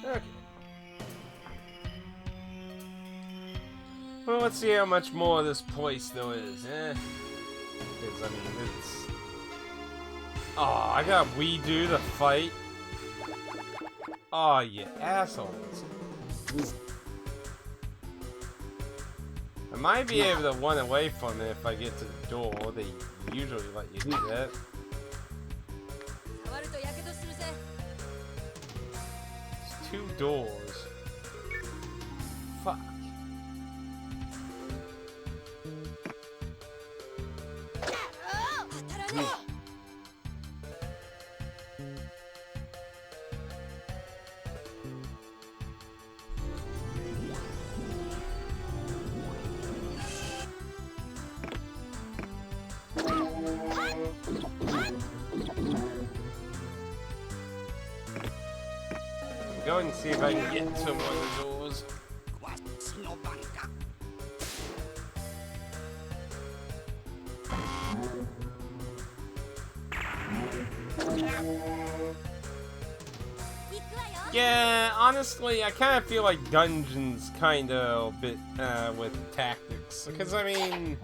Okay. Well, let's see how much more of this place there is, Because, I mean, it's... Oh, I gotta redo the fight? Oh, you assholes. I might be able to run away from it if I get to the door. They usually let you do that. It's 2 doors. Fuck. Go and see if I can get to one of the doors. Yeah, honestly, I kind of feel like dungeons kind of a bit with tactics. Because, I mean,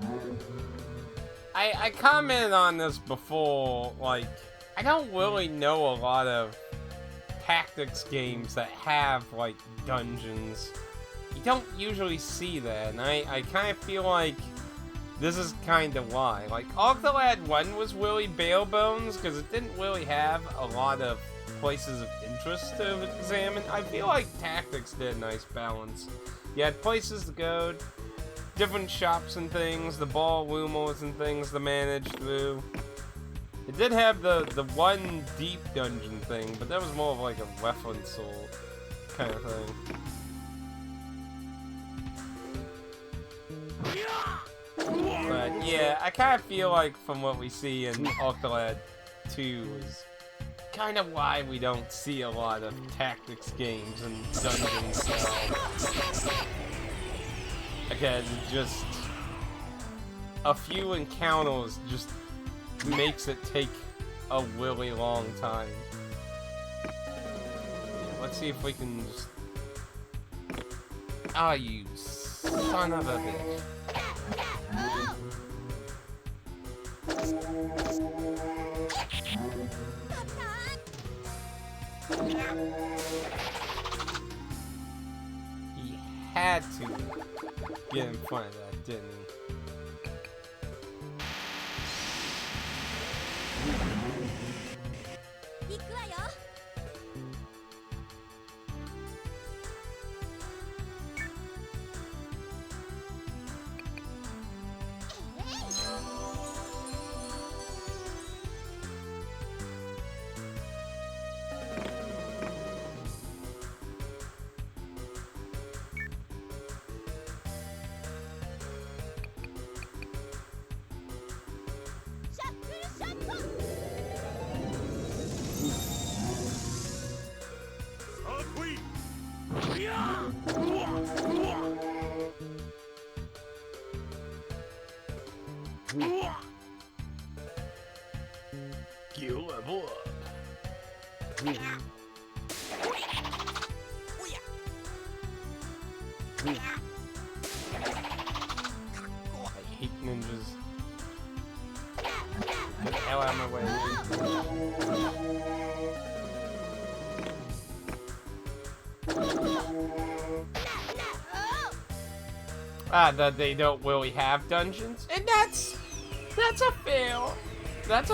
I commented on this before, like, I don't really know a lot of tactics games that have, like, dungeons. You don't usually see that, and I kind of feel like this is kind of why. Like, Octolad 1 was really bare bones, because it didn't really have a lot of places of interest to examine. I feel like Tactics did a nice balance. You had places to go, different shops and things, the ballroomers and things to manage through. It did have the one deep dungeon thing, but that was more of like a reference or kind of thing. But yeah, I kind of feel like from what we see in Octolad 2 is kind of why we don't see a lot of tactics games and dungeon style. Because just a few encounters just makes it take a really long time. Yeah, let's see if we can just... Ah, you son of a bitch. He had to get in front of that, didn't he? You level up. I hate ninjas. Get the hell out of my way. That they don't really have dungeons, and that's a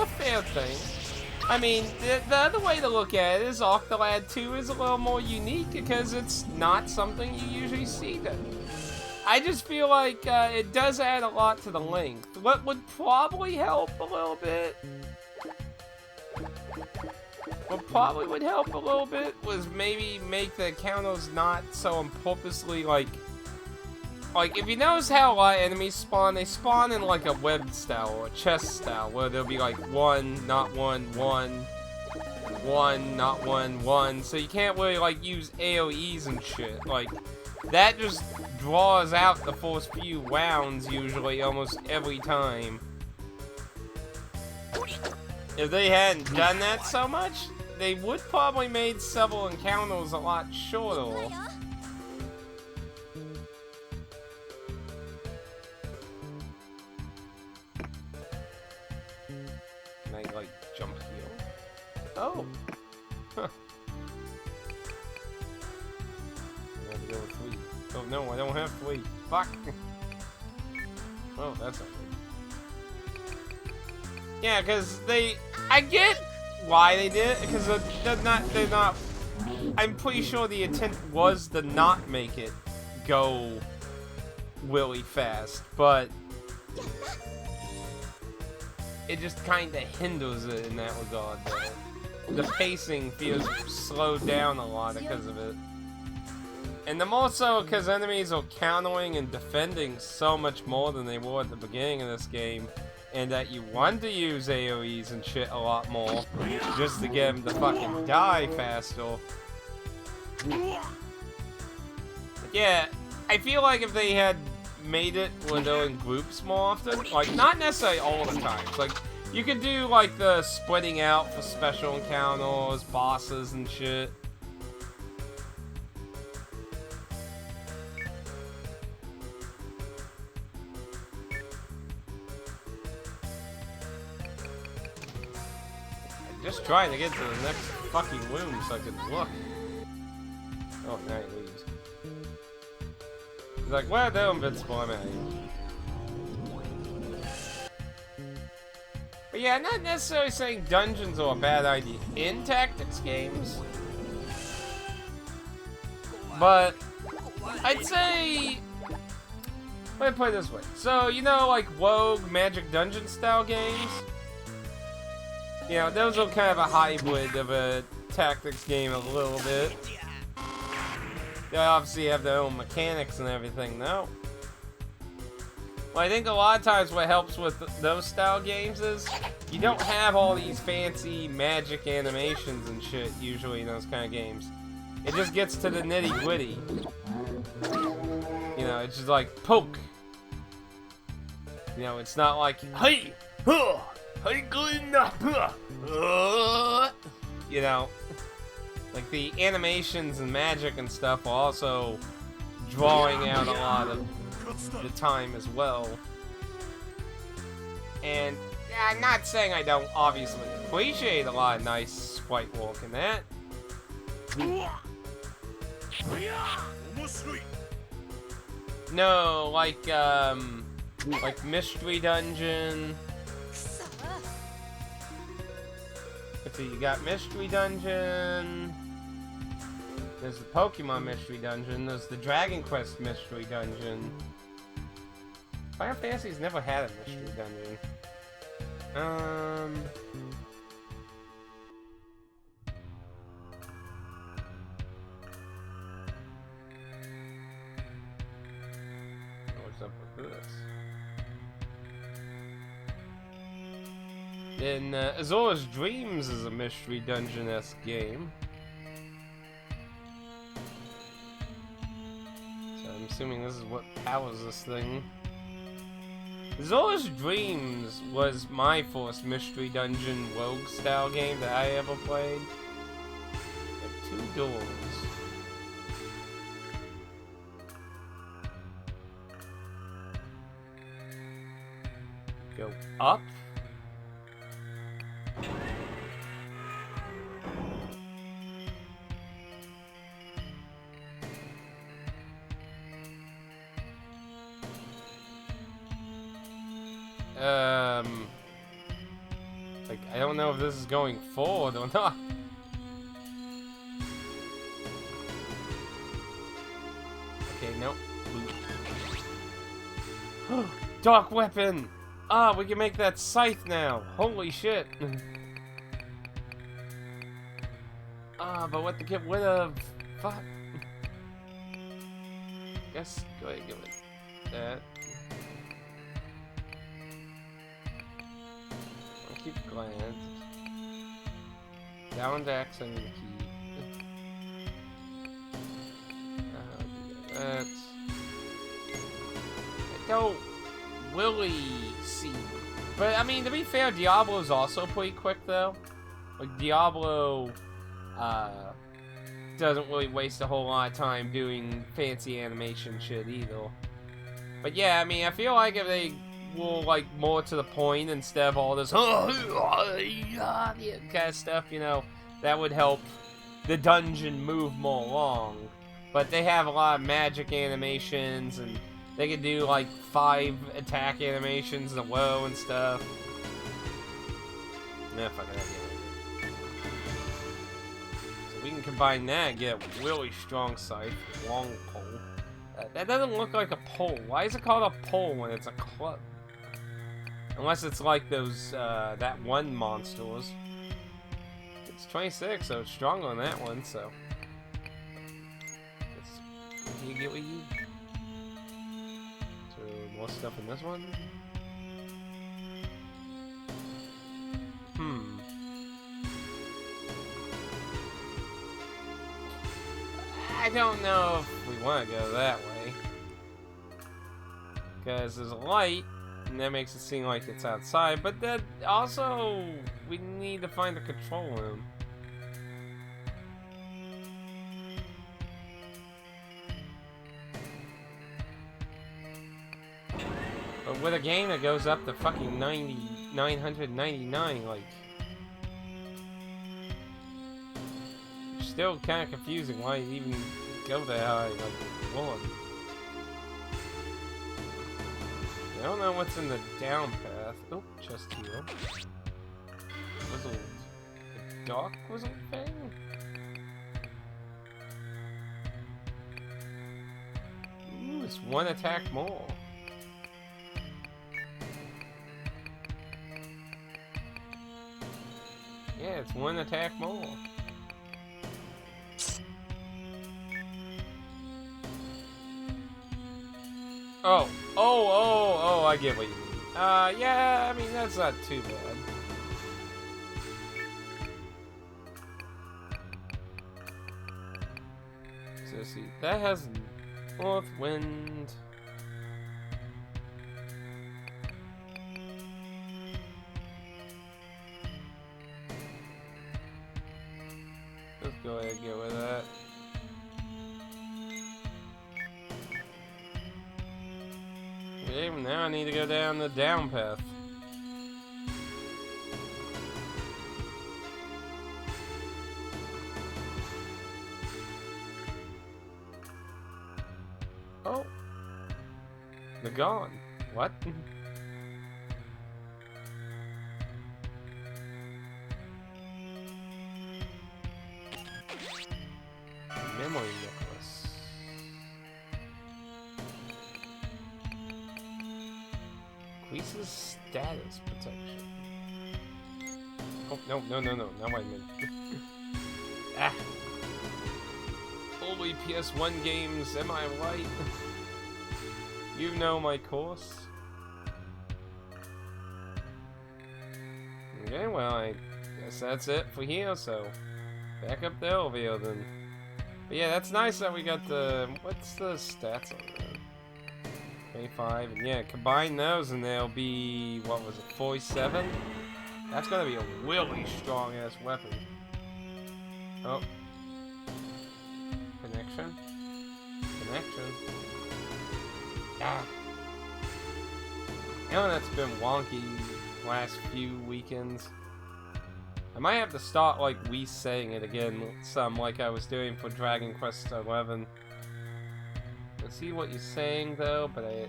fair thing. I mean, the other way to look at it is Octolad 2 is a little more unique because it's not something you usually see then. I just feel like it does add a lot to the length. What would probably help a little bit, was maybe make the encounters not so purposely like if you notice how a lot of enemies spawn, they spawn in like a web style or a chest style, where there'll be like 1, not 1, 1, 1, not 1, 1, so you can't really like use AoEs and shit. Like, that just draws out the first few rounds usually, almost every time. If they hadn't done that so much, they would probably made several encounters a lot shorter. Can I, like, jump here? Oh! Huh. I have to go with fleet. Oh no, I don't have fleet. Fuck! Oh, that's not good. Yeah, because I get why they did it, because they're not, I'm pretty sure the intent was to not make it go really fast, but it just kind of hinders it in that regard, though. The pacing feels slowed down a lot because of it. And the more so because enemies are countering and defending so much more than they were at the beginning of this game, and that you want to use AoEs and shit a lot more just to get them to fucking die faster. Yeah, I feel like if they had made it where they're in groups more often, like, not necessarily all the times, like, you could do, like, the splitting out for special encounters, bosses, and shit. Just trying to get to the next fucking room so I can look. Oh, now he leaves. He's like, well, they're invincible, I'm out of here. But yeah, I'm not necessarily saying dungeons are a bad idea in tactics games. But I'd say, let me put it this way. So, you know, like Rogue, Magic Dungeon style games? You know, those are kind of a hybrid of a tactics game a little bit. They obviously have their own mechanics and everything, though. Well, I think a lot of times what helps with those style games is you don't have all these fancy magic animations and shit usually in those kind of games. It just gets to the nitty-gritty. You know, it's just like, poke. You know, it's not like, hey, huh. You know, like the animations and magic and stuff are also drawing out a lot of the time as well. And yeah, I'm not saying I don't obviously appreciate a lot of nice sprite work in that. No, like Mystery Dungeon. Let's see, you got Mystery Dungeon. There's the Pokemon Mystery Dungeon. There's the Dragon Quest Mystery Dungeon. Final Fantasy's never had a Mystery Dungeon. What's up with this? Then Azora's Dreams is a Mystery Dungeon-esque game. So I'm assuming this is what powers this thing. Azora's Dreams was my first Mystery Dungeon Rogue style game that I ever played. There are 2 doors. Go up. Like, I don't know if this is going forward or not. Okay, nope. Dark weapon! Ah, we can make that scythe now. Holy shit. Ah, but what to get rid of? Fuck. Guess, go ahead and give it that. I'll keep glance. Down to X, I need to keep. That. I don't really see. But, I mean, to be fair, Diablo's also pretty quick, though. Like, Diablo doesn't really waste a whole lot of time doing fancy animation shit either. But yeah, I mean, I feel like if they were like more to the point instead of all this kind of stuff, you know, that would help the dungeon move more along. But they have a lot of magic animations, and they can do like 5 attack animations in a row and stuff. Nah, fuck it, so we can combine that and get a really strong scythe, long pole. That doesn't look like a pole. Why is it called a pole when it's a club? Unless it's like those, that one monsters. It's 26, so it's stronger than that one, so. You get what you. So, more stuff in this one? I don't know if we want to go that way. Because there's a light, and that makes it seem like it's outside, but that also, we need to find the control room. But with a game that goes up to fucking 999, like... Still kind of confusing why you even go that high, like, one. I don't know what's in the down path. Oh, chest here. Whistle. A dark whistle thing? Ooh, it's one attack more. Yeah, it's one attack more. Oh, I get what you mean. Yeah, I mean, that's not too bad. So, see, that has North Wind. Let's go ahead and go with that. Okay, now I need to go down the down path. Oh. They're gone. What? Memory necklace. Increases status protection. Oh, no. Now I meant. Ah. Only PS1 games, am I right? You know my course. Okay, well, I guess that's it for here, so back up the elevator then. But yeah, that's nice that we got the... What's the stats on that? 25, and yeah, combine those and they'll be, what was it, 47? That's gonna be a really strong-ass weapon. Oh. Connection? Ah. I know that's been wonky last few weekends. I might have to start, like, re-saying it again some, like I was doing for Dragon Quest XI. I see what you're saying, though, but I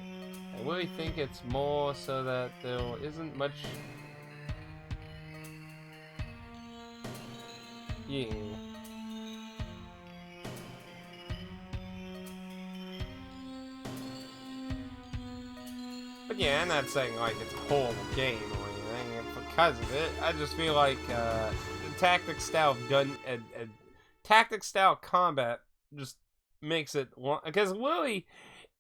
really think it's more so that there isn't much... Yeah. But yeah, I'm not saying, like, it's a horrible game or anything. Because of it, I just feel like, the tactic-style tactic-style combat just makes it... Because really,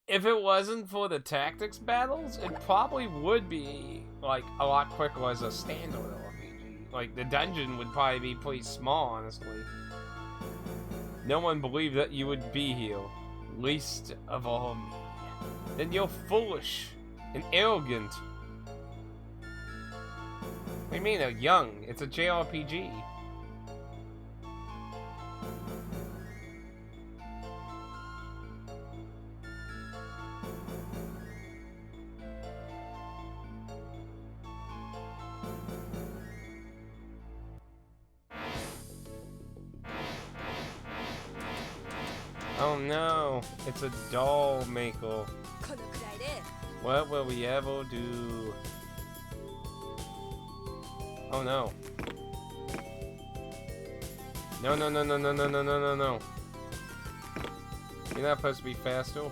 if it wasn't for the tactics battles, it probably would be, like, a lot quicker as a standalone RPG. Like, the dungeon would probably be pretty small, honestly. No one believed that you would be here. Least of all me. Then you're foolish and arrogant. What do you mean, they're young? It's a JRPG. Oh no, it's a doll maker. What will we ever do? Oh no. No, no, no, no, no, no, no, no, no, no. You're not supposed to be faster.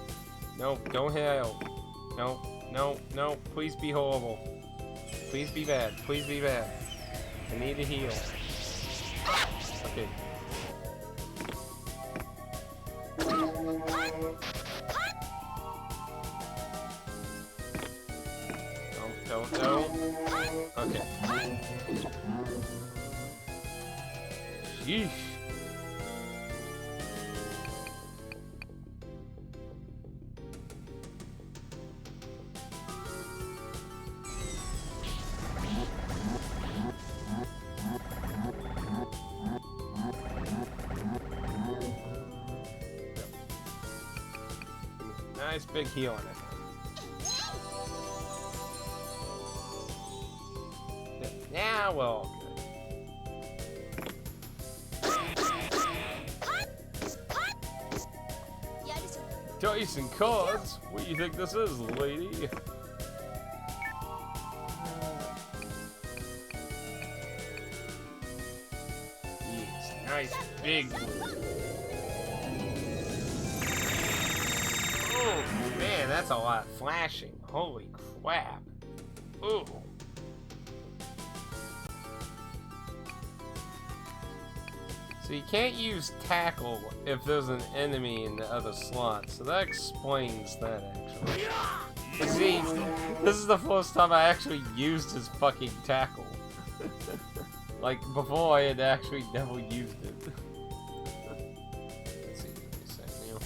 No, don't heal. No, no, no. Please be horrible. Please be bad. Please be bad. I need to heal. Okay. Don't. Okay. Sheesh. Nice big heal on it. Now we're all good. Dice and cards? What do you think this is, lady? Yes, nice big blue. Oh man, that's a lot of flashing. Holy crap. Ooh. So you can't use tackle if there's an enemy in the other slot, so that explains that actually. See, this is the first time I actually used his fucking tackle. Like, before I had actually never used it. Let's see, give me a sec now.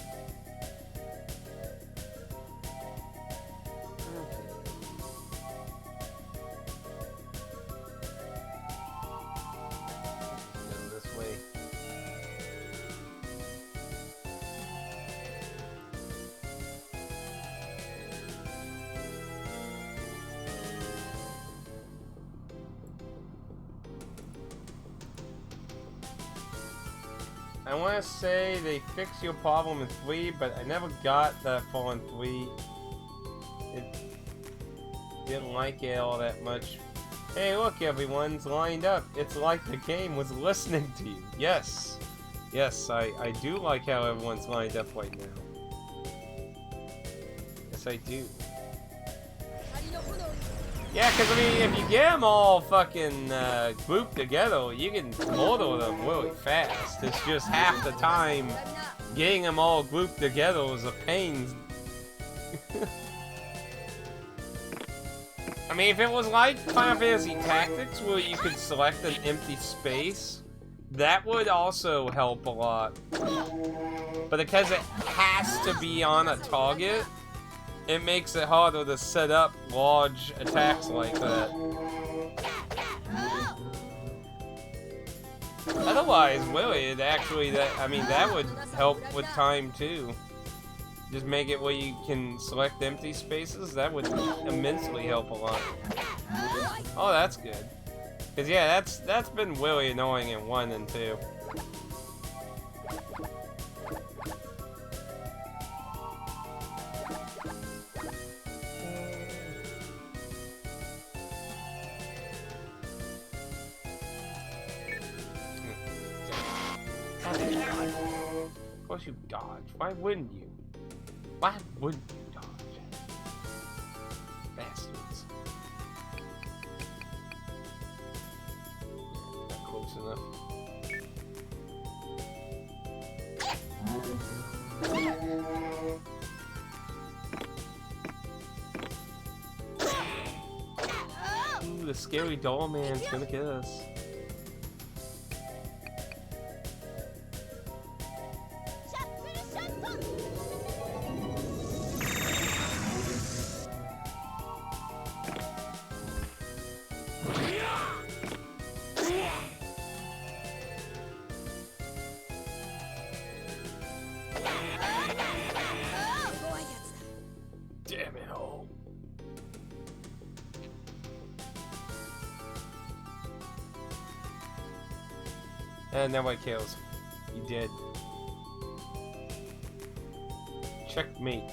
Go this way. I want to say they fixed your problem in 3, but I never got that far in 3. It didn't like it all that much. Hey, look, everyone's lined up. It's like the game was listening to you. Yes. Yes, I do like how everyone's lined up right now. Yes, I do. Yeah, because, I mean, if you get them all fucking grouped together, you can murder them really fast. It's just half the time getting them all grouped together is a pain. I mean, if it was like Final Fantasy Tactics, where you could select an empty space, that would also help a lot. But because it has to be on a target, it makes it harder to set up large attacks like that. Otherwise, really, it actually, that would help with time too. Just make it where you can select empty spaces. That would immensely help a lot. Oh, that's good. Cause yeah, that's been really annoying in 1 and 2. Of course you dodge. Why wouldn't you? Why wouldn't you dodge? Bastards. Not close enough. Ooh, the scary doll man's gonna get us. Damn it all. And now what kills? You did. Checkmate.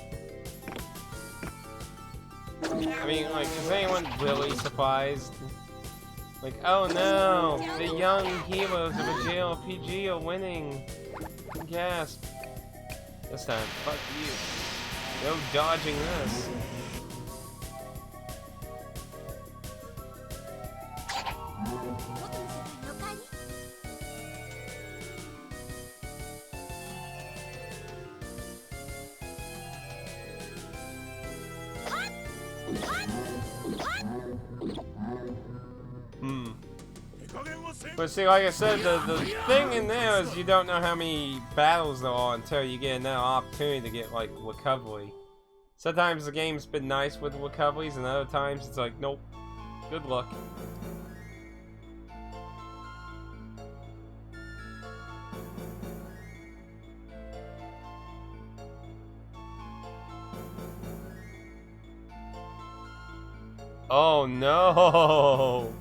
I mean, like, is anyone really surprised? Like, oh no, the young heroes of a JRPG are winning. Gasp. This time, fuck you. No dodging this. But see, like I said, the thing in there is you don't know how many battles there are until you get another opportunity to get, like, recovery. Sometimes the game's been nice with recoveries, and other times it's like, nope, good luck. Oh no!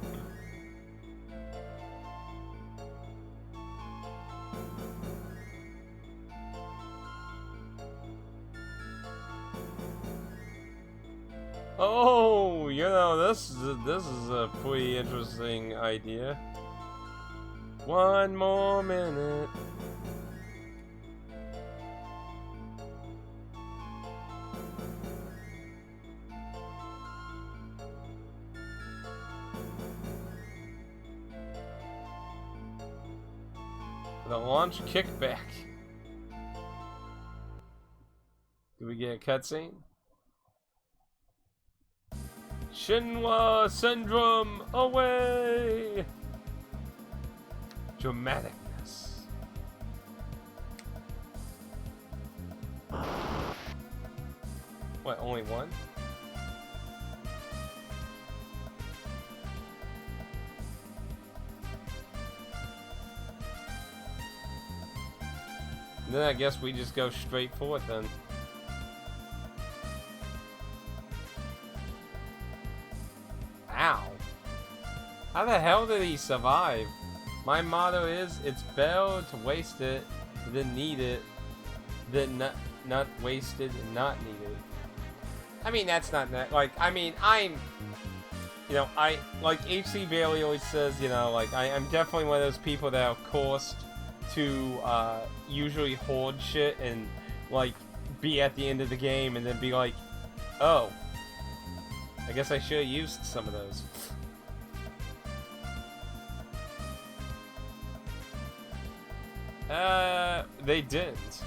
Oh, you know, this is a pretty interesting idea. One more minute. The launch kickback. Do we get a cutscene? Shinwa Syndrome away! Dramaticness. What, only one? Then I guess we just go straight for it then. Ow. How the hell did he survive? My motto is, it's better to waste it than need it, than not wasted and not needed. I mean, that's not that, like, I mean, I'm, you know, like HC Bailey always says, you know, like, I'm definitely one of those people that are forced to, usually hoard shit and, like, be at the end of the game and then be like, oh, I guess I should have used some of those. They didn't.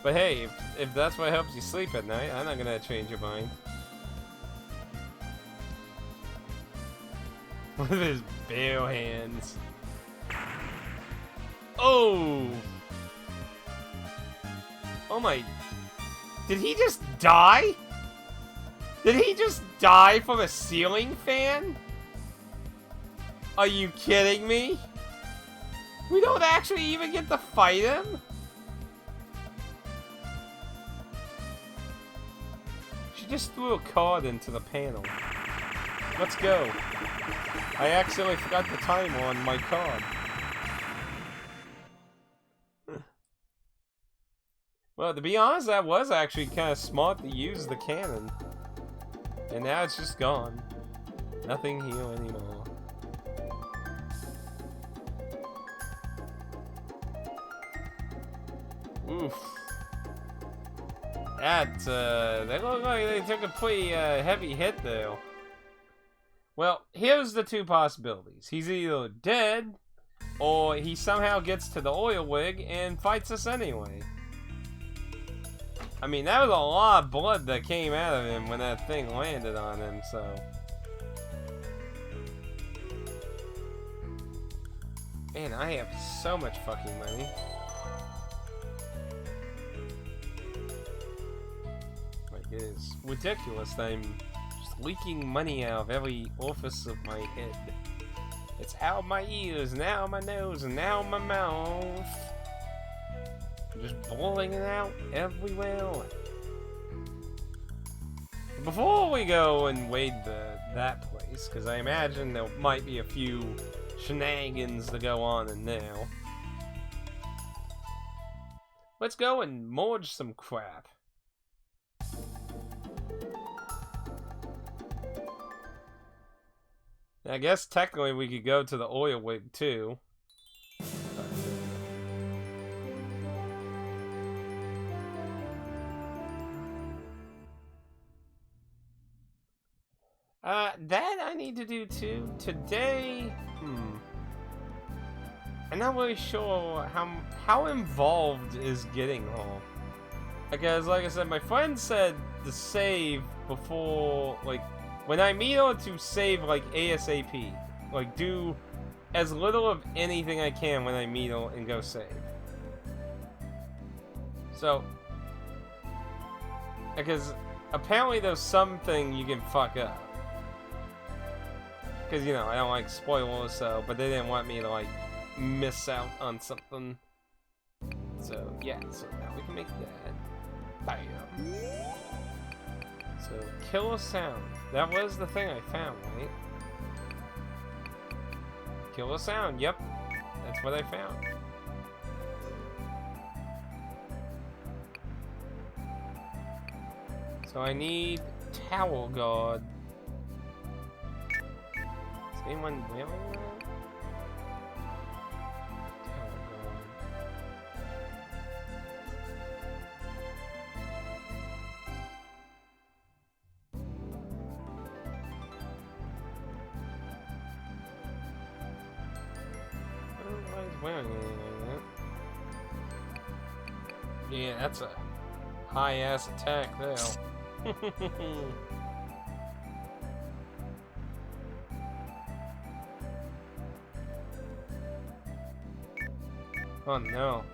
But hey, if that's what helps you sleep at night, I'm not gonna change your mind. With his bare hands. Oh! Oh my... Did he just die? Did he just die from a ceiling fan? Are you kidding me? We don't actually even get to fight him? She just threw a card into the panel. Let's go. I accidentally forgot the timer on my card. Well, to be honest, that was actually kind of smart to use the cannon. And now it's just gone. Nothing here anymore. Oof. They look like they took a pretty heavy hit though. Well, here's the two possibilities. He's either dead, or he somehow gets to the oil rig and fights us anyway. I mean, that was a lot of blood that came out of him when that thing landed on him, so... Man, I have so much fucking money. Like, it is ridiculous that I'm just leaking money out of every orifice of my head. It's out my ears, and out my nose, and out my mouth. Just blowing it out everywhere. Before we go and raid that place, because I imagine there might be a few shenanigans to go on in there. Let's go and mortgage some crap. I guess technically we could go to the oil wig too. That I need to do too. Today, I'm not really sure how involved is getting home. Because, like I said, my friend said to save before, like, when I meet her to save, like, ASAP. Like, do as little of anything I can when I meet her and go save. So, because apparently there's something you can fuck up. Because, you know, I don't like spoilers, so, but they didn't want me to, like, miss out on something. So, yeah, so now we can make that. Bam. So, kill a sound. That was the thing I found, right? Kill a sound, yep. That's what I found. So I need Tower Guard. Is anyone wearing that? Tower Guard. Nobody's wearing anything like that. Yeah, that's a high-ass attack there. Oh no.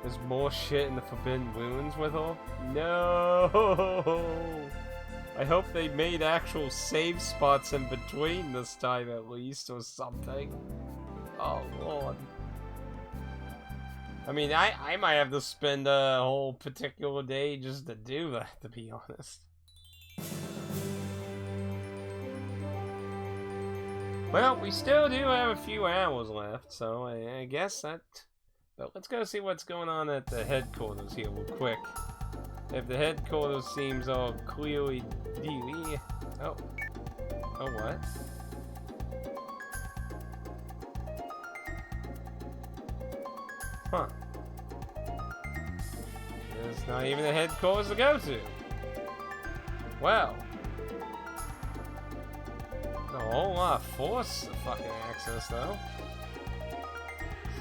There's more shit in the Forbidden Wounds with her? No! I hope they made actual save spots in between this time at least, or something. Oh lord. I mean, I might have to spend a whole particular day just to do that, to be honest. Well, we still do have a few hours left, so I guess that... But let's go see what's going on at the headquarters here real quick. If the headquarters seems all clearly... Oh. Oh, what? Huh. There's not even a headquarters to go to. Well. A whole lot of force to fucking access, though.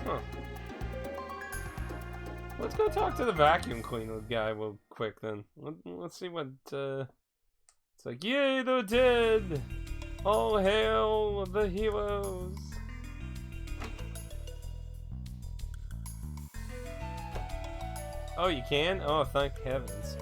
Huh. Let's go talk to the vacuum cleaner guy real quick, then. Let's see what, It's like, yay, they're dead! All hail the heroes! Oh, you can? Oh, thank heavens.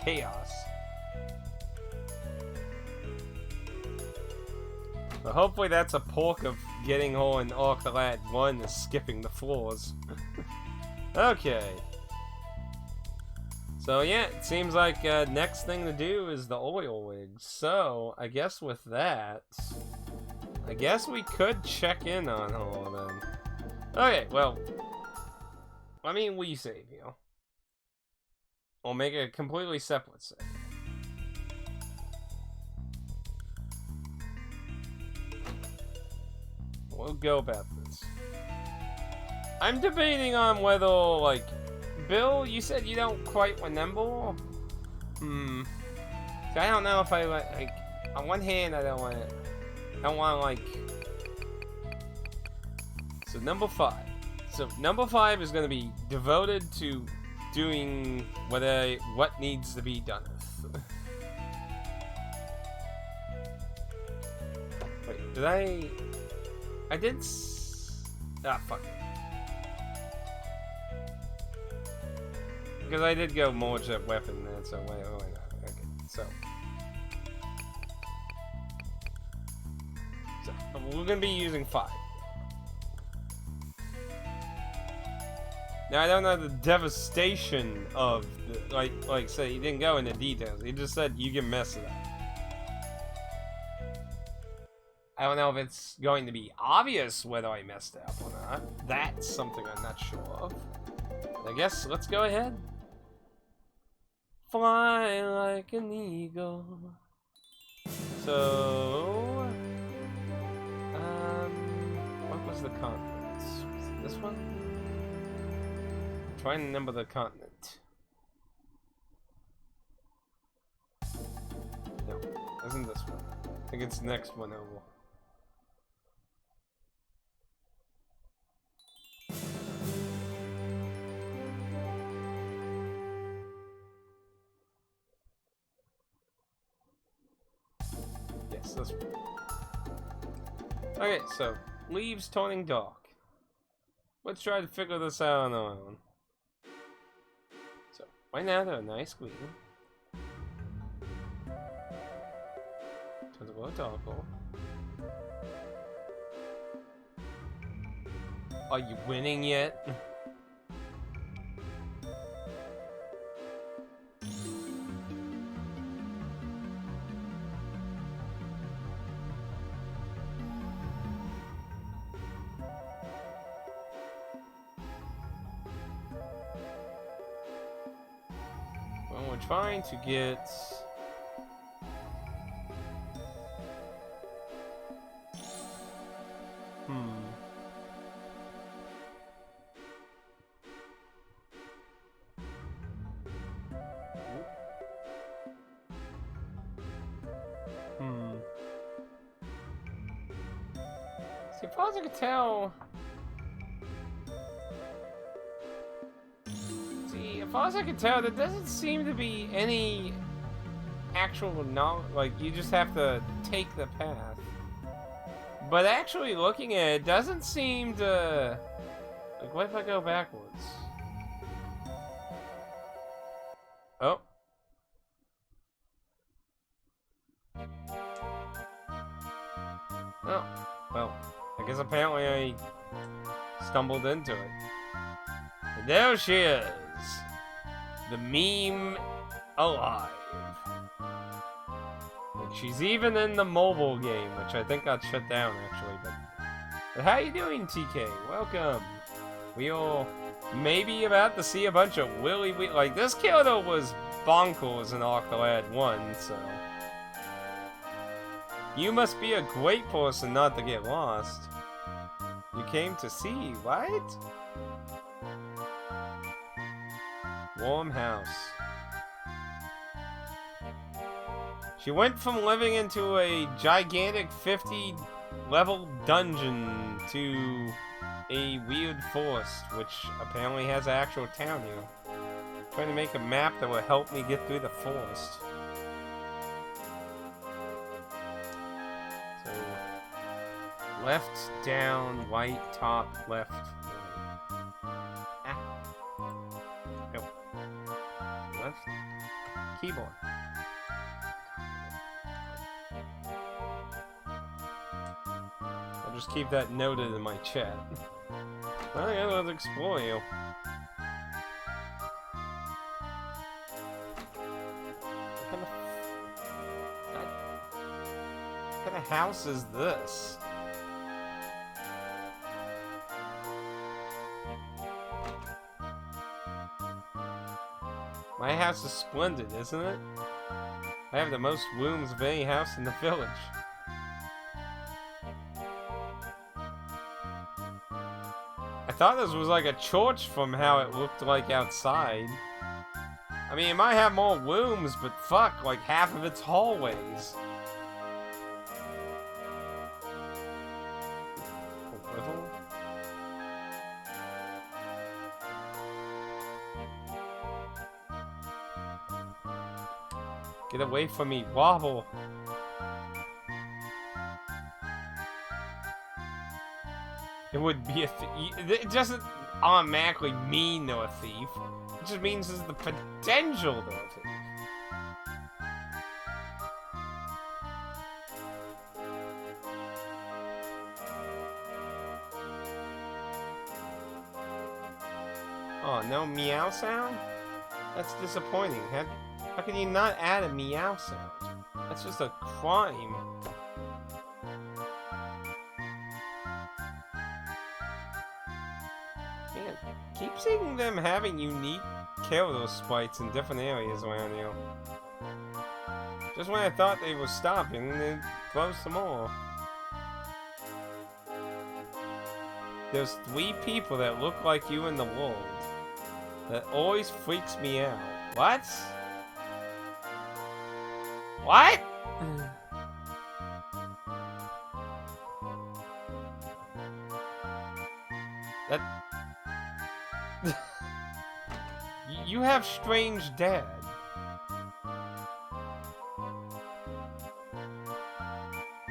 Chaos. But hopefully that's a perk of getting her in Arcalad 1 is skipping the floors. Okay. So yeah, it seems like next thing to do is the oil wigs. So I guess with that, I guess we could check in on her then. Okay, well, I mean, we save, you know. We'll make a completely separate save. We'll go about this. I'm debating on whether, like, Bill, you said you don't quite remember? So I don't know if I, like, on one hand, I don't want to, like, so number 5. So number 5 is going to be devoted to doing what needs to be done. Wait, did I did fuck. Because I did go merge that weapon there, so wait, no. Okay, so we're gonna be using 5. Now I don't know the devastation of the, like say he didn't go into details. He just said you can mess it up. I don't know if it's going to be obvious whether I messed it up or not. That's something I'm not sure of. I guess let's go ahead. Fly like an eagle. So, what was the continent? Was it this one? I'm trying to remember the continent. No, isn't this one? I think it's the next one over. Yes, this one. Okay, so leaves turning dark. Let's try to figure this out on our own. So right now they're a nice green. Turns a little darker. Are you winning yet? Well, we're trying to get... See, as far as I can tell... See, as far as I can tell, there doesn't seem to be any actual knowledge. Like, you just have to take the path. But actually looking at it, doesn't seem to... Like, what if I go backwards? Oh. Oh. Well, I guess apparently I stumbled into it. And there she is. The meme alive. Like, she's even in the mobile game, which I think got shut down actually, but how you doing, TK? Welcome. We all maybe about to see a bunch of like this killer was bonkers in Arcade 1, so you must be a great person not to get lost. You came to see, right? Warm house. She went from living into a gigantic 50-level dungeon to a weird forest, which apparently has an actual town here. I'm trying to make a map that will help me get through the forest. So, left, down, right, top, left, right. No. Left. Keyboard. I'll just keep that noted in my chat. Okay, let's explore you. What kind of house is this? My house is splendid, isn't it? I have the most rooms of any house in the village. I thought this was like a church from how it looked like outside. I mean, it might have more rooms, but fuck, like half of it's hallways. Get away from me, Wobble. It would be it doesn't automatically mean they're a thief. It just means there's the potential they're a thief. Oh, no meow sound? That's disappointing. How can you not add a meow sound? That's just a crime. Man, keep seeing them having unique killer sprites in different areas around here. Just when I thought they were stopping, they throw some more. There's 3 people that look like you in the world. That always freaks me out. What? What? That... You have strange dad.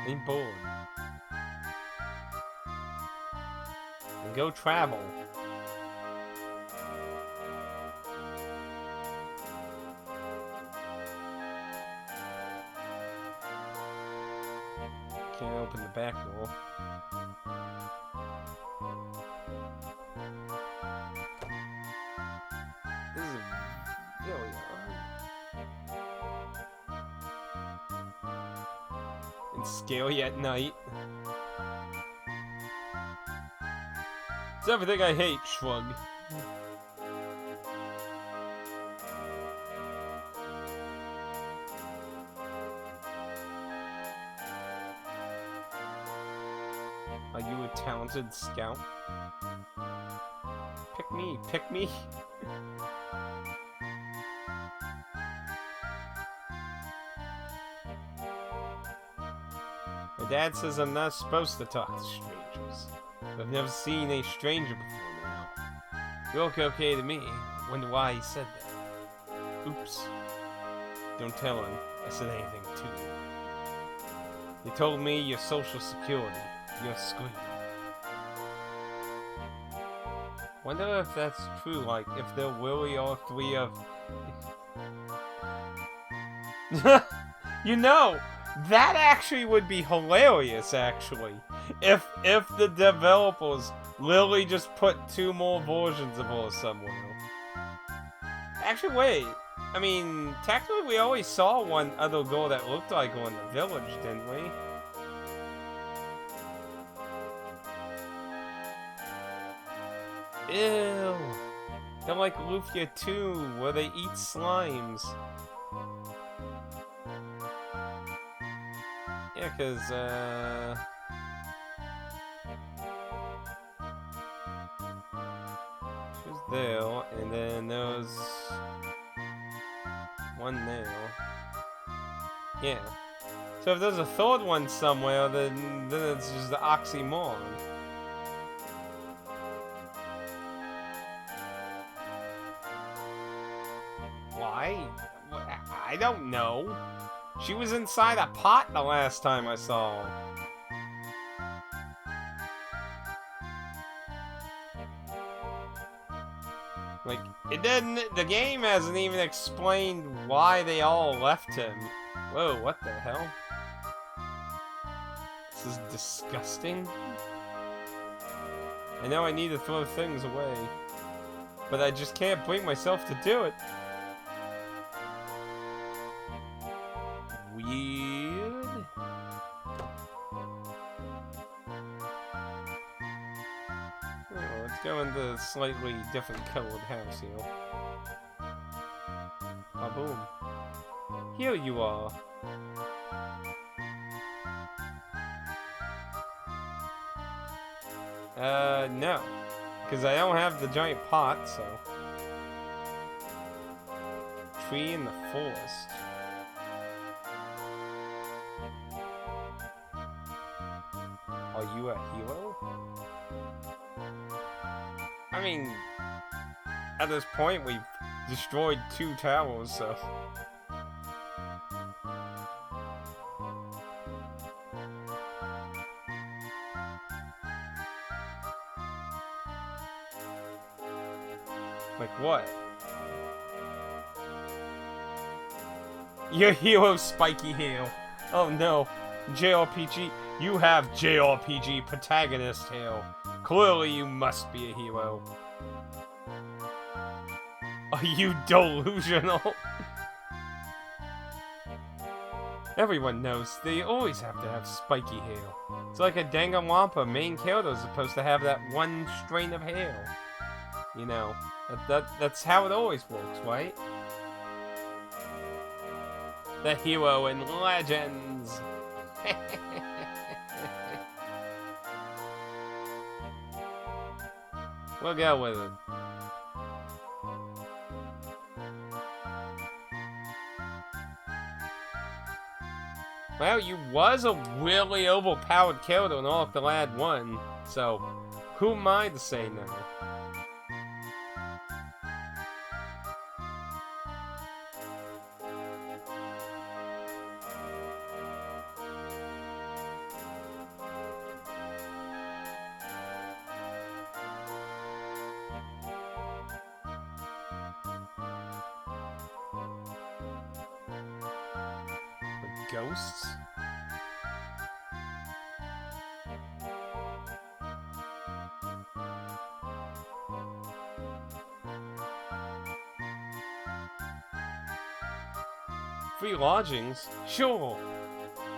I'm bored. And go travel. Can't open the back door. This is really hard. And scary at night. It's everything I hate, Shrug. Are you a talented scout? Pick me, pick me. My dad says I'm not supposed to talk to strangers. But I've never seen a stranger before now. You look okay to me. Wonder why he said that. Oops. Don't tell him I said anything to you. He told me your social security. You're screwed. Wonder if that's true, like, if there really are 3 of... You know, that actually would be hilarious, actually. If the developers literally just put 2 more versions of her somewhere. Actually, wait. I mean, technically we always saw one other girl that looked like her in the village, didn't we? Ew. They're like Lufia 2, where they eat slimes. Yeah, cause, she was there, and then there was one there. Yeah. So if there's a 3rd one somewhere, then it's just the oxymoron. Why? I don't know. She was inside a pot the last time I saw her. Like, it didn't. The game hasn't even explained why they all left him. Whoa, what the hell? This is disgusting. I know I need to throw things away, but I just can't bring myself to do it. Weird. Oh, let's go into a slightly different colored house here. Ah, boom. Here you are. No. Because I don't have the giant pot, so... Tree in the forest. Are you a hero? I mean, at this point, we've destroyed 2 towers, so... Like what? Your hero spiky hail. Oh no. JRPG, you have JRPG protagonist hail. Clearly you must be a hero. Are you delusional? Everyone knows they always have to have spiky hail. It's like a Danganronpa main character is supposed to have that one strain of hail. You know, that's how it always works, right? The hero in Legends. We'll go with it. Well, you was a really overpowered character in All of the Lad 1, so who am I to say no? Ghosts? Free lodgings? Sure.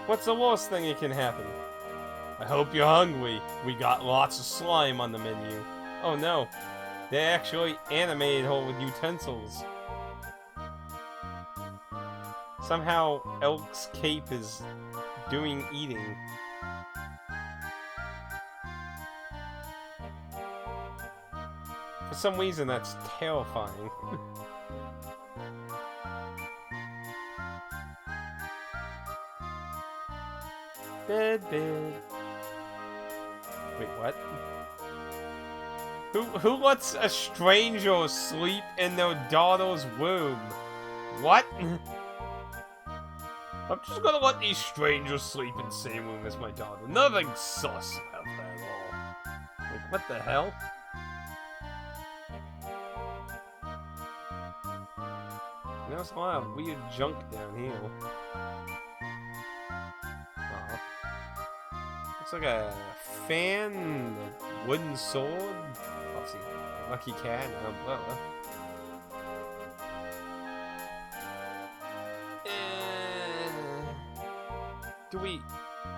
What's the worst thing that can happen? I hope you're hungry. We got lots of slime on the menu. Oh no. They actually animated her with utensils. Somehow, Elk's cape is doing eating. For some reason, that's terrifying. Bed. Wait, what? Who lets a stranger sleep in their daughter's womb? What? I'm just gonna let these strangers sleep in the same room as my daughter. Nothing sus about that at all. Like, what the hell? There's a lot of weird junk down here. Oh. Looks like a fan, a wooden sword. Obviously, a lucky cat and an umbrella. Do we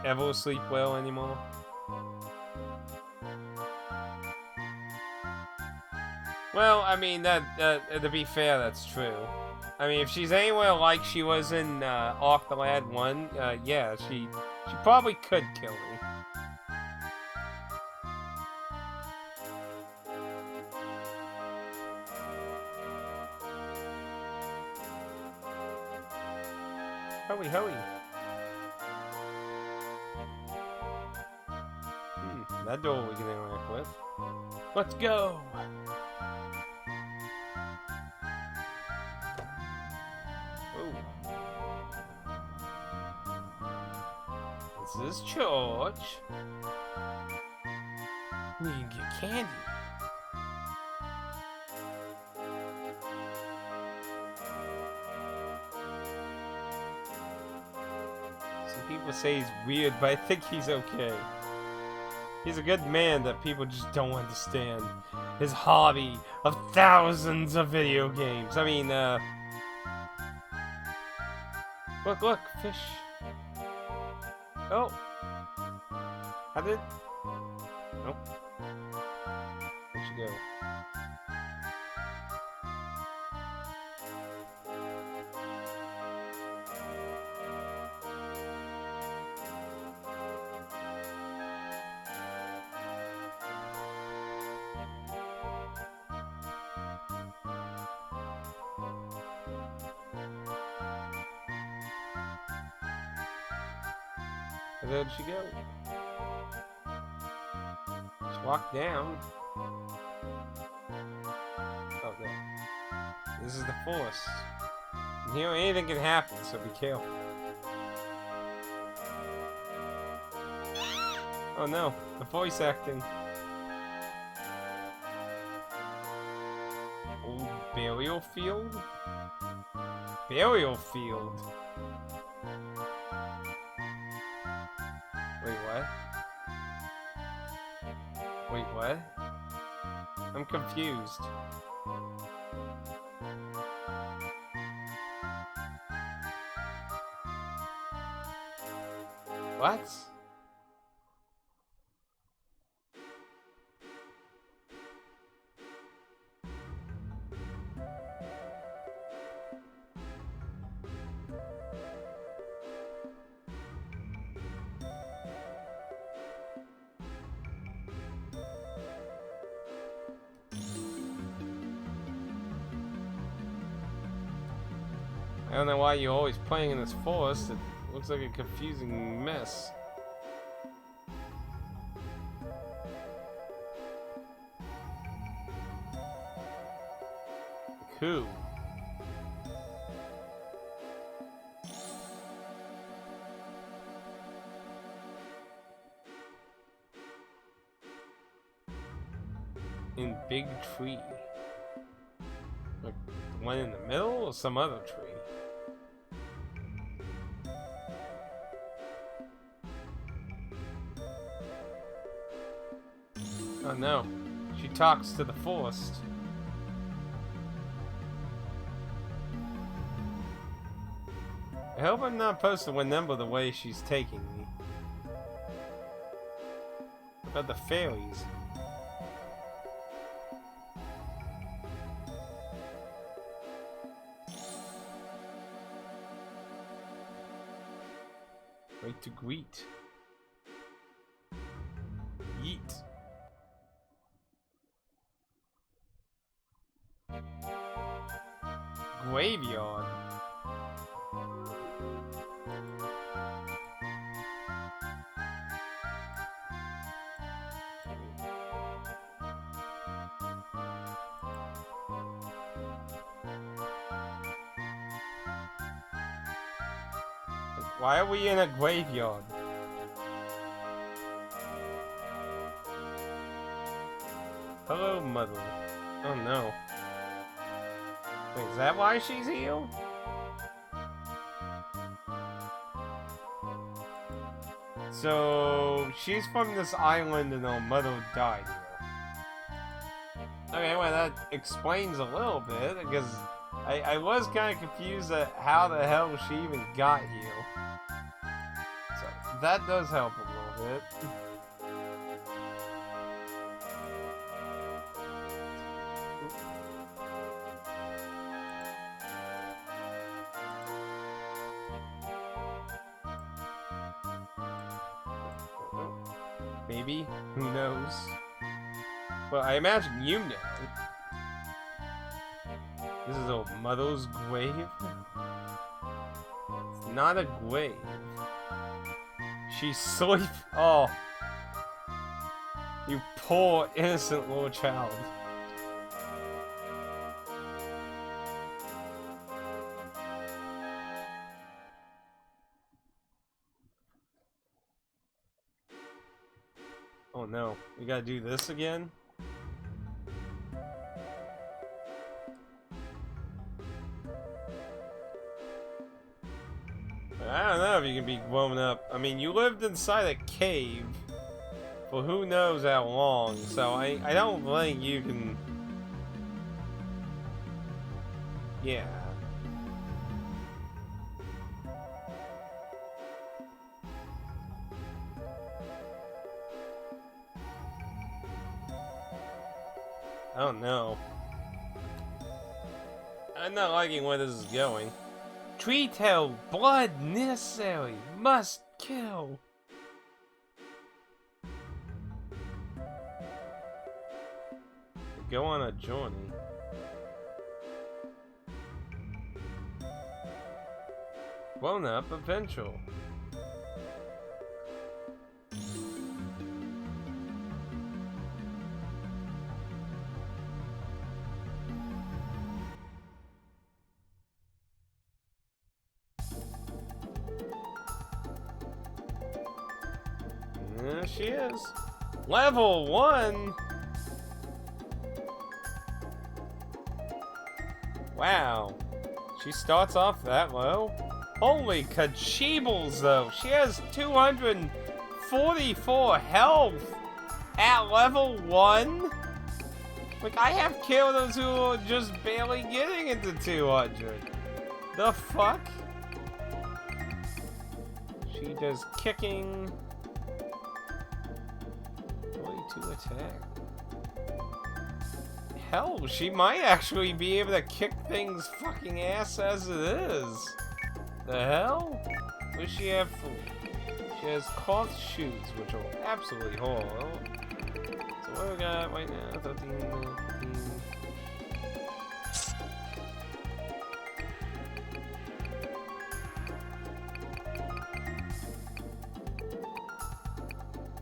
ever sleep well anymore? Well, I mean, to be fair, that's true. I mean, if she's anywhere like she was in Off the Lad 1, yeah, she probably could kill me. Hurry. That door we can interact with. Let's go! Ooh. This is church. We can get candy. Some people say he's weird, but I think he's okay. He's a good man that people just don't understand. His hobby of thousands of video games. I mean, Look, fish. Oh. How did... Nope. Where'd she go? Where'd she go? She walked down. Oh, there. This is the forest. And here, anything can happen, so be careful. Oh no, the voice acting. burial field? Burial field? Wait, what? Wait, what? I'm confused. What? I don't know why you're always playing in this forest. It looks like a confusing mess. Who? In big tree. Like the one in the middle or some other tree? Oh no, she talks to the forest. I hope I'm not supposed to remember the way she's taking me. What about the fairies? Wait to greet. Yeet. Graveyard. Why are we in a graveyard? Hello, mother. Oh no. Wait, is that why she's here? So, she's from this island and her mother died here. Okay, well that explains a little bit, because I was kind of confused at how the hell she even got here. So, that does help a little bit. Maybe? Who knows? Well, I imagine you know. This is a mother's grave? It's not a grave. She's sleeping. Oh. You poor, innocent little child. Oh no, we gotta do this again? I don't know if you can be grown up. I mean, you lived inside a cave for who knows how long, so I don't think you can... Yeah. I don't know. I'm not liking where this is going. Tree tail, blood necessary, must kill. Go on a journey. Grown up adventure. There she is. Level 1. Wow. She starts off that low? Holy kacheebles, though. She has 244 health at level 1? Like, I have killers who are just barely getting into 200. The fuck? She does kicking. 42 attack. Hell, she might actually be able to kick things fucking ass as it is. The hell? What does she have for? She has cloth shoes, which are absolutely horrible. So what do we got right now? 13, 15.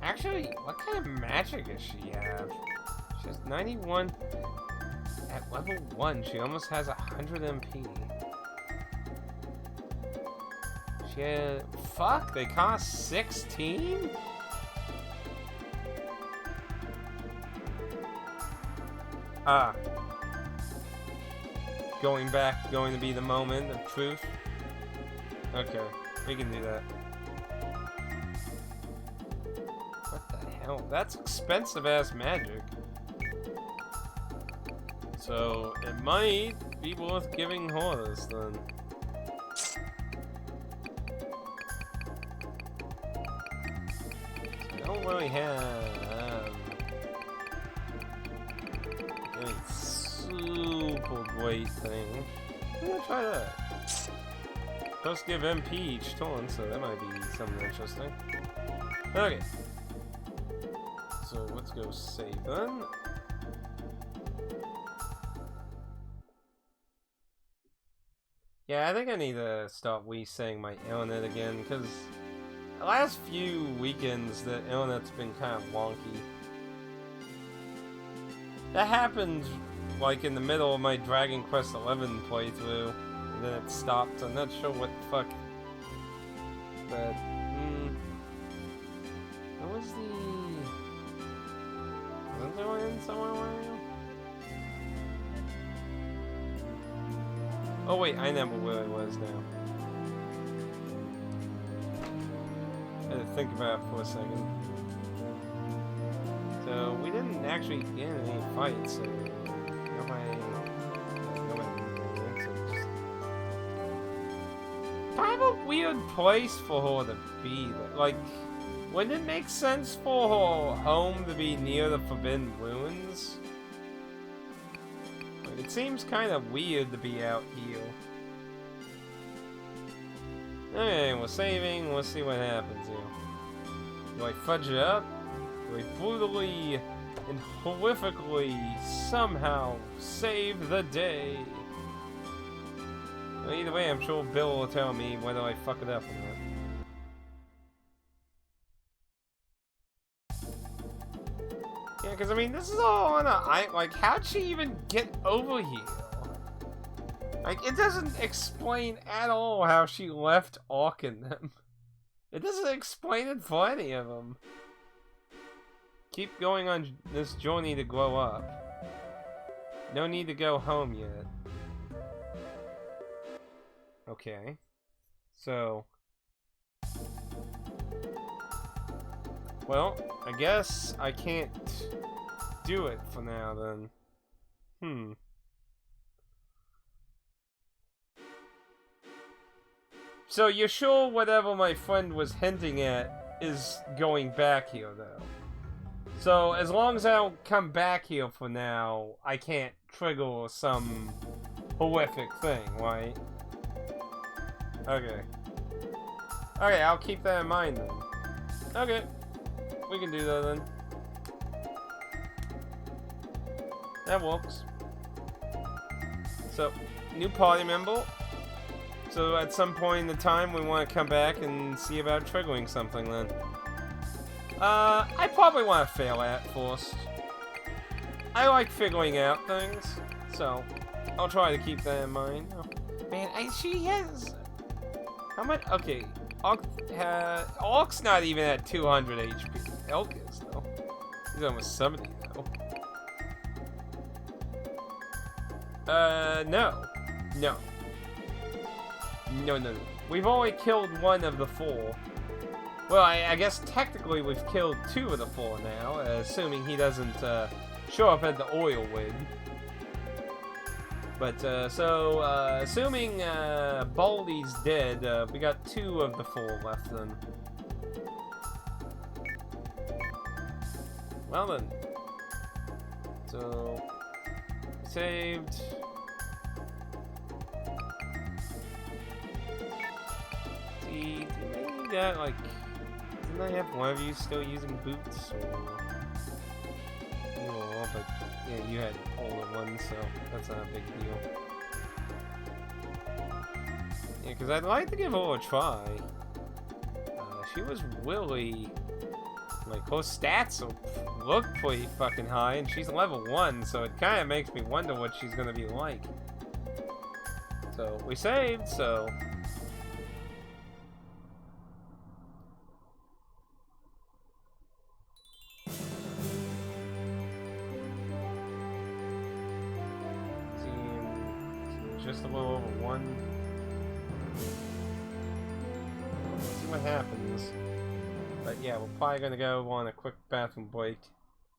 Actually, what kind of magic does she have? She has 91 at level 1. She almost has 100 MP. She had, fuck, they cost 16? Ah. Going back, going to be the moment of truth. Okay, we can do that. What the hell? That's expensive ass magic. So, it might be worth giving her this then. I don't really have any super great thing. I'm gonna try that. Plus give MP each turn, so that might be something interesting. Okay. So let's go save then. Yeah, I think I need to start resetting my internet again, because the last few weekends the internet's been kind of wonky. That happened like in the middle of my Dragon Quest XI playthrough, and then it stopped. I'm not sure what the fuck. But what was the? Wasn't there one somewhere around? Oh wait, I know where I was now. I had to think about it for a second. So we didn't actually get in any fights, so nobody kind of a weird place for her to be. Like, wouldn't it make sense for her home to be near the Forbidden Ruins? Like, it seems kind of weird to be out here. Okay, we're saving. Let's see what happens here. Do I fudge it up? Do I brutally and horrifically somehow save the day? Well, either way, I'm sure Bill will tell me whether I fuck it up or not. Yeah, because I mean, this is all on a... like, how'd she even get over here? Like, it doesn't explain at all how she left Orc and them. It doesn't explain it for any of them. Keep going on this journey to grow up. No need to go home yet. Okay. So... well, I guess I can't do it for now then. So you're sure whatever my friend was hinting at is going back here, though? So as long as I don't come back here for now, I can't trigger some horrific thing, right? Okay. Okay, I'll keep that in mind then. Okay. We can do that then. That works. So, new party member. So at some point in the time, we want to come back and see about triggering something then. I probably want to fail at first. I like figuring out things, so I'll try to keep that in mind. Oh, man, she has... how much? Okay, Orc's not even at 200 HP. Elk is, though. He's almost 70, though. No. No. No, no, no. We've only killed one of the 4. Well, I guess technically we've killed 2 of the 4 now, assuming he doesn't show up at the oil wig. But, assuming Baldy's dead, we got 2 of the 4 left then. Well then. So, saved. See, maybe that, like, didn't I have one of you still using boots? Or... Oh, but, yeah, you had older ones, so that's not a big deal. Yeah, because I'd like to give her a try. She was really... Like, her stats look pretty fucking high, and she's level 1, so it kind of makes me wonder what she's gonna be like. So, we saved, so... Just a little over 1. Let's see what happens. But yeah, we're probably gonna go on a quick bathroom break.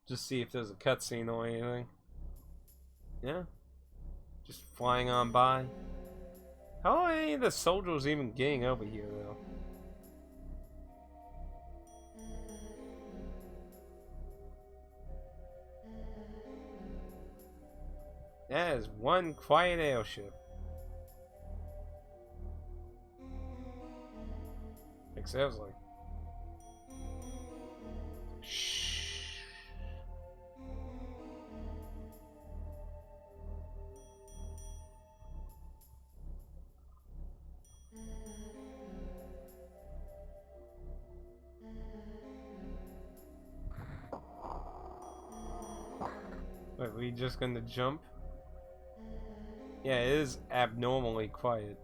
Just see if there's a cutscene or anything. Yeah. Just flying on by. How are any of the soldiers even getting over here though? That is one quiet airship. Except like... Shh. Wait, we just gonna jump? Yeah, it is abnormally quiet.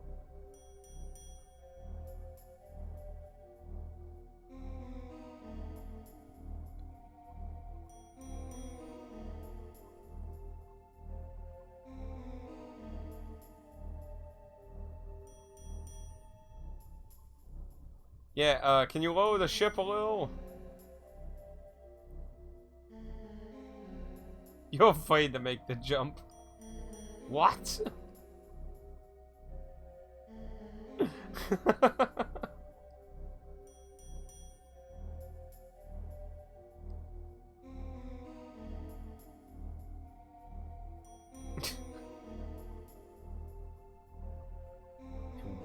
Yeah, can you lower the ship a little? You're afraid to make the jump. What?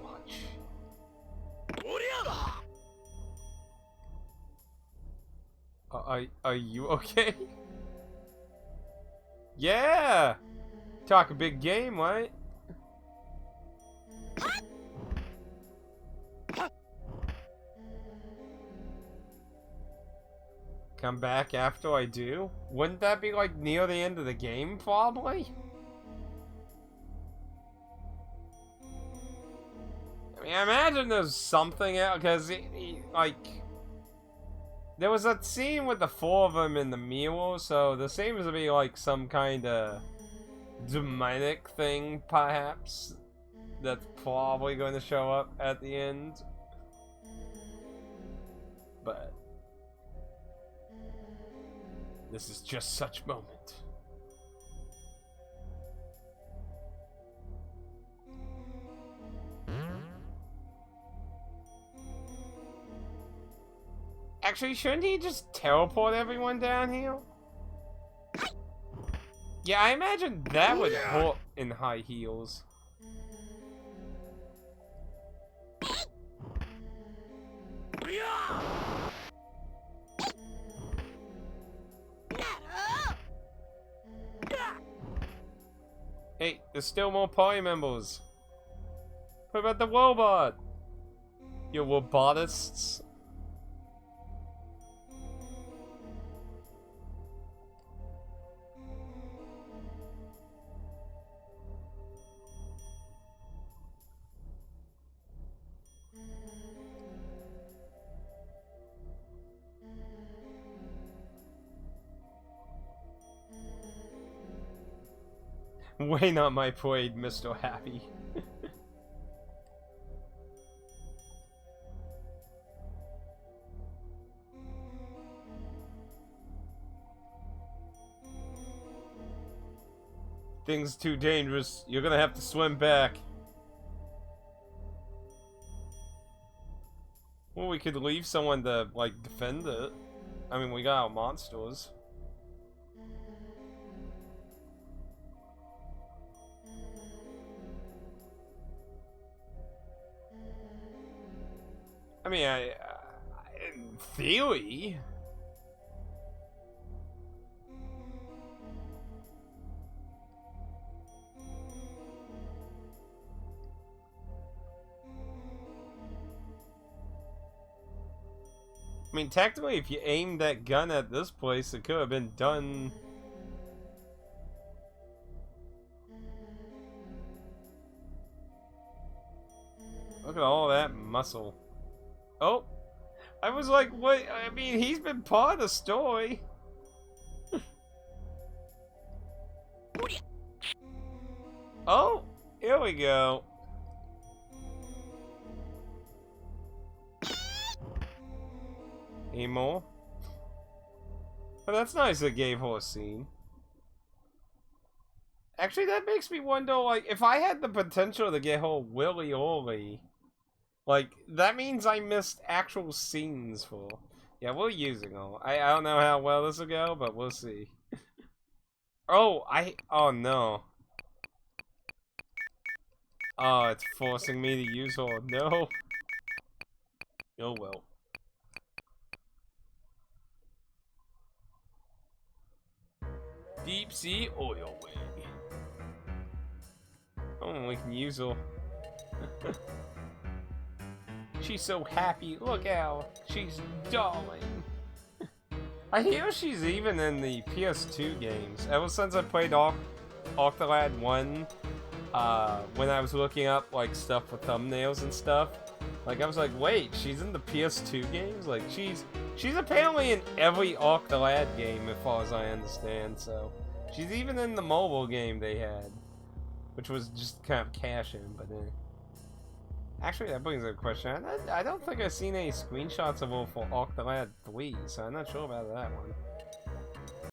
Watch. Are you okay? Yeah! Talk a big game, right? Come back after I do? Wouldn't that be like near the end of the game, probably? I mean, I imagine there's something else, because, like... There was that scene with the 4 of them in the mirror, so there seems to be like some kind of demonic thing, perhaps, that's probably going to show up at the end. But this is just such moment. Actually, shouldn't he just teleport everyone down here? Yeah, I imagine that would hurt in high heels. Hey, there's still more party members. What about the robot? You robotists? Way not my parade, Mr. Happy. Things too dangerous. You're gonna have to swim back. Well, we could leave someone to, like, defend it. I mean, we got our monsters. I mean, in theory... I mean, technically, if you aimed that gun at this place, it could have been done. Look at all that muscle. Oh! I was like, what? I mean, he's been part of the story. Oh! Here we go. Any more? Oh, that's nice they gave her a scene. Actually, that makes me wonder, like, if I had the potential to get her willy-oly, like, that means I missed actual scenes for... Yeah, we're using her. I don't know how well this will go, but we'll see. Oh, oh no. Oh, it's forcing me to use her. No. Oh well. Deep sea oil wig. Oh, we can use her. She's so happy. Look out. She's darling. I hear she's even in the PS2 games. Ever since I played Octolad 1, when I was looking up like stuff for thumbnails and stuff, like I was like, wait, she's in the PS2 games? Like she's apparently in every Octolad game as far as I understand, so she's even in the mobile game they had, which was just kind of cash in, but actually that brings up a question. I don't think I've seen any screenshots of her for Octolad 3, so I'm not sure about that one.